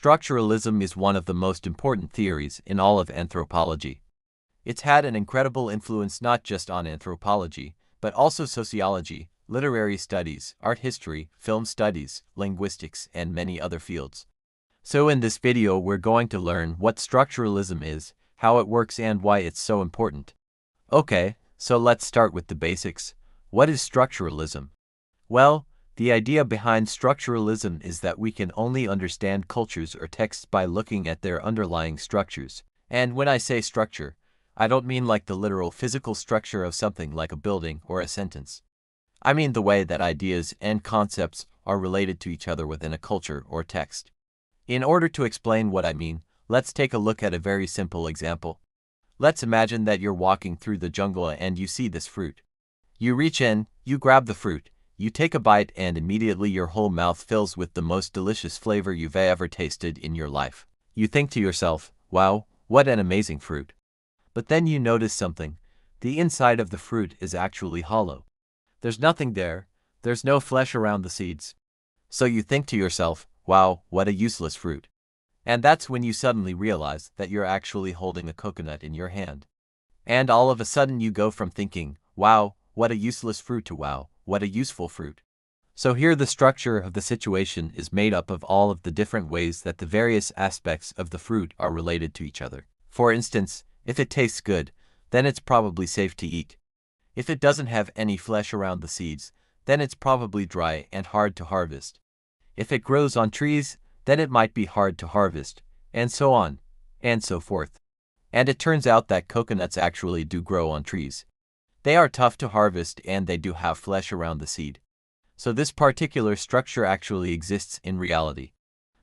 Structuralism is one of the most important theories in all of anthropology. It's had an incredible influence not just on anthropology, but also sociology, literary studies, art history, film studies, linguistics, and many other fields. So in this video we're going to learn what structuralism is, how it works, and why it's so important. Okay, so let's start with the basics. What is structuralism? Well, the idea behind structuralism is that we can only understand cultures or texts by looking at their underlying structures. And when I say structure, I don't mean like the literal physical structure of something like a building or a sentence. I mean the way that ideas and concepts are related to each other within a culture or text. In order to explain what I mean, let's take a look at a very simple example. Let's imagine that you're walking through the jungle and you see this fruit. You reach in, you grab the fruit, you take a bite, and immediately your whole mouth fills with the most delicious flavor you've ever tasted in your life. You think to yourself, wow, what an amazing fruit. But then you notice something. The inside of the fruit is actually hollow. There's nothing there. There's no flesh around the seeds. So you think to yourself, wow, what a useless fruit. And that's when you suddenly realize that you're actually holding a coconut in your hand. And all of a sudden you go from thinking, wow, what a useless fruit, to wow, what a useful fruit. So here the structure of the situation is made up of all of the different ways that the various aspects of the fruit are related to each other. For instance, if it tastes good, then it's probably safe to eat. If it doesn't have any flesh around the seeds, then it's probably dry and hard to harvest. If it grows on trees, then it might be hard to harvest, and so on, and so forth. And it turns out that coconuts actually do grow on trees. They are tough to harvest and they do have flesh around the seed. So this particular structure actually exists in reality.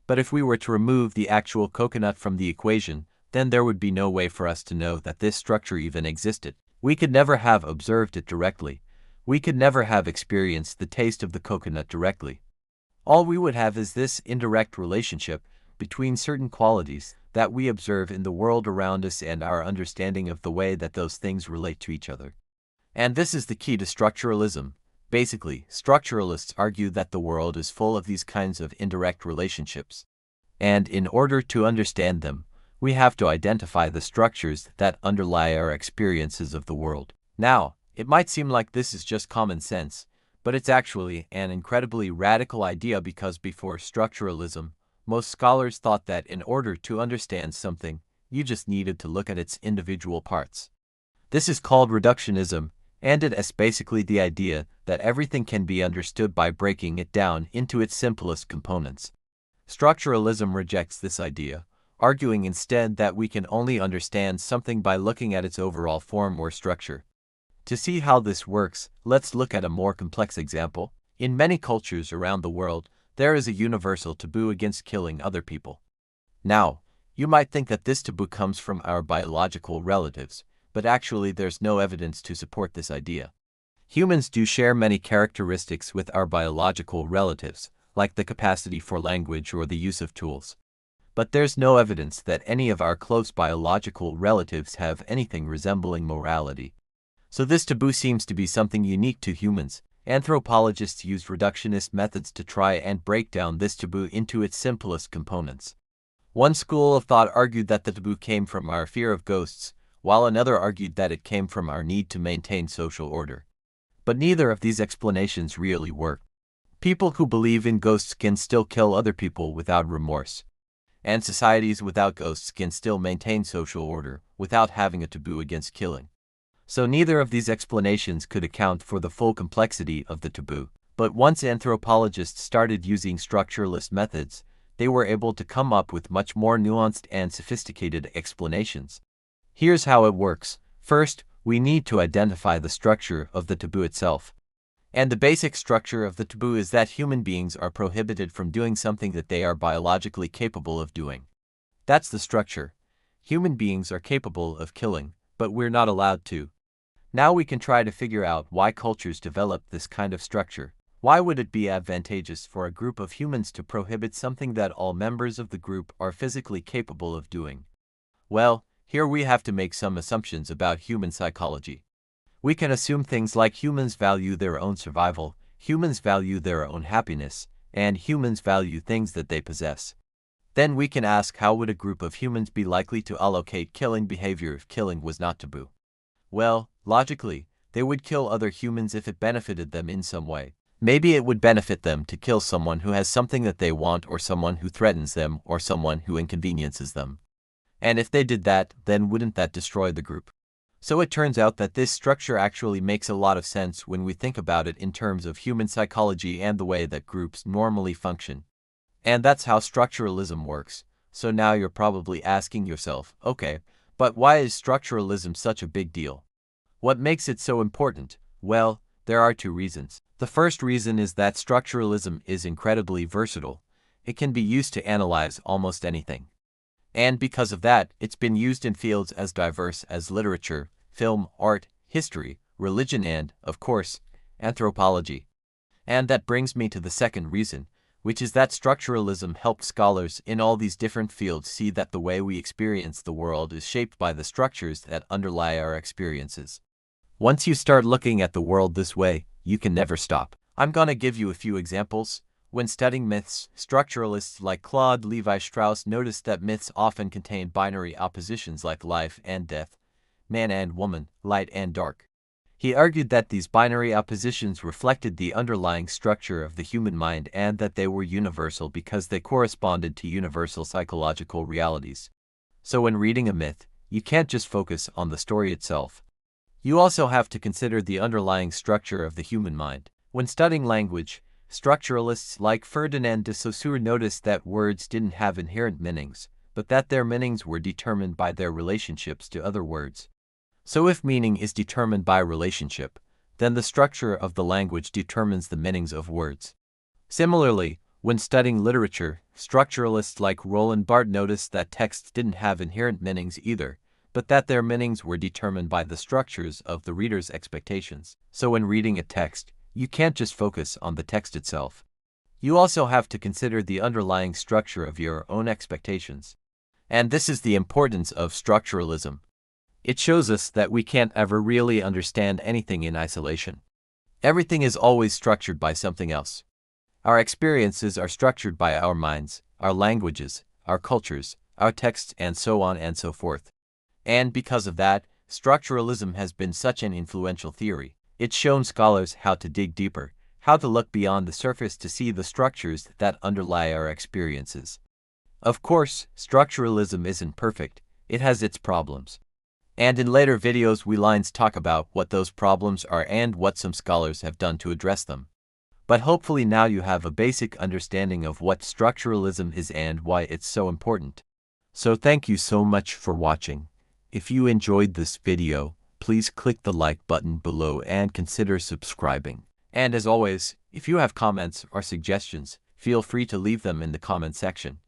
But if we were to remove the actual coconut from the equation, then there would be no way for us to know that this structure even existed. We could never have observed it directly. We could never have experienced the taste of the coconut directly. All we would have is this indirect relationship between certain qualities that we observe in the world around us and our understanding of the way that those things relate to each other. And this is the key to structuralism. Basically, structuralists argue that the world is full of these kinds of indirect relationships. And in order to understand them, we have to identify the structures that underlie our experiences of the world. Now, it might seem like this is just common sense, but it's actually an incredibly radical idea, because before structuralism, most scholars thought that in order to understand something, you just needed to look at its individual parts. This is called reductionism, and it is basically the idea that everything can be understood by breaking it down into its simplest components. Structuralism rejects this idea, arguing instead that we can only understand something by looking at its overall form or structure. To see how this works, let's look at a more complex example. In many cultures around the world, there is a universal taboo against killing other people. Now, you might think that this taboo comes from our biological relatives, but actually there's no evidence to support this idea. Humans do share many characteristics with our biological relatives, like the capacity for language or the use of tools. But there's no evidence that any of our close biological relatives have anything resembling morality. So this taboo seems to be something unique to humans. Anthropologists use reductionist methods to try and break down this taboo into its simplest components. One school of thought argued that the taboo came from our fear of ghosts, while another argued that it came from our need to maintain social order. But neither of these explanations really work. People who believe in ghosts can still kill other people without remorse. And societies without ghosts can still maintain social order without having a taboo against killing. So neither of these explanations could account for the full complexity of the taboo. But once anthropologists started using structuralist methods, they were able to come up with much more nuanced and sophisticated explanations. Here's how it works. First, we need to identify the structure of the taboo itself. And the basic structure of the taboo is that human beings are prohibited from doing something that they are biologically capable of doing. That's the structure. Human beings are capable of killing, but we're not allowed to. Now we can try to figure out why cultures develop this kind of structure. Why would it be advantageous for a group of humans to prohibit something that all members of the group are physically capable of doing? Well, here we have to make some assumptions about human psychology. We can assume things like humans value their own survival, humans value their own happiness, and humans value things that they possess. Then we can ask, how would a group of humans be likely to allocate killing behavior if killing was not taboo? Well, logically, they would kill other humans if it benefited them in some way. Maybe it would benefit them to kill someone who has something that they want, or someone who threatens them, or someone who inconveniences them. And if they did that, then wouldn't that destroy the group? So it turns out that this structure actually makes a lot of sense when we think about it in terms of human psychology and the way that groups normally function. And that's how structuralism works. So now you're probably asking yourself, okay, but why is structuralism such a big deal? What makes it so important? Well, there are two reasons. The first reason is that structuralism is incredibly versatile. It can be used to analyze almost anything. And because of that, it's been used in fields as diverse as literature, film, art, history, religion, and, of course, anthropology. And that brings me to the second reason, which is that structuralism helped scholars in all these different fields see that the way we experience the world is shaped by the structures that underlie our experiences. Once you start looking at the world this way, you can never stop. I'm gonna give you a few examples. When studying myths, structuralists like Claude Lévi-Strauss noticed that myths often contain binary oppositions like life and death, man and woman, light and dark. He argued that these binary oppositions reflected the underlying structure of the human mind and that they were universal because they corresponded to universal psychological realities. So when reading a myth, you can't just focus on the story itself. You also have to consider the underlying structure of the human mind. When studying language, structuralists like Ferdinand de Saussure noticed that words didn't have inherent meanings, but that their meanings were determined by their relationships to other words. So if meaning is determined by relationship, then the structure of the language determines the meanings of words. Similarly, when studying literature, structuralists like Roland Barthes noticed that texts didn't have inherent meanings either, but that their meanings were determined by the structures of the reader's expectations. So when reading a text, you can't just focus on the text itself. You also have to consider the underlying structure of your own expectations. And this is the importance of structuralism. It shows us that we can't ever really understand anything in isolation. Everything is always structured by something else. Our experiences are structured by our minds, our languages, our cultures, our texts, and so on and so forth. And because of that, structuralism has been such an influential theory. It's shown scholars how to dig deeper, how to look beyond the surface to see the structures that underlie our experiences. Of course, structuralism isn't perfect. It has its problems. And in later videos we'll talk about what those problems are and what some scholars have done to address them. But hopefully now you have a basic understanding of what structuralism is and why it's so important. So thank you so much for watching. If you enjoyed this video, please click the like button below and consider subscribing. And as always, if you have comments or suggestions, feel free to leave them in the comment section.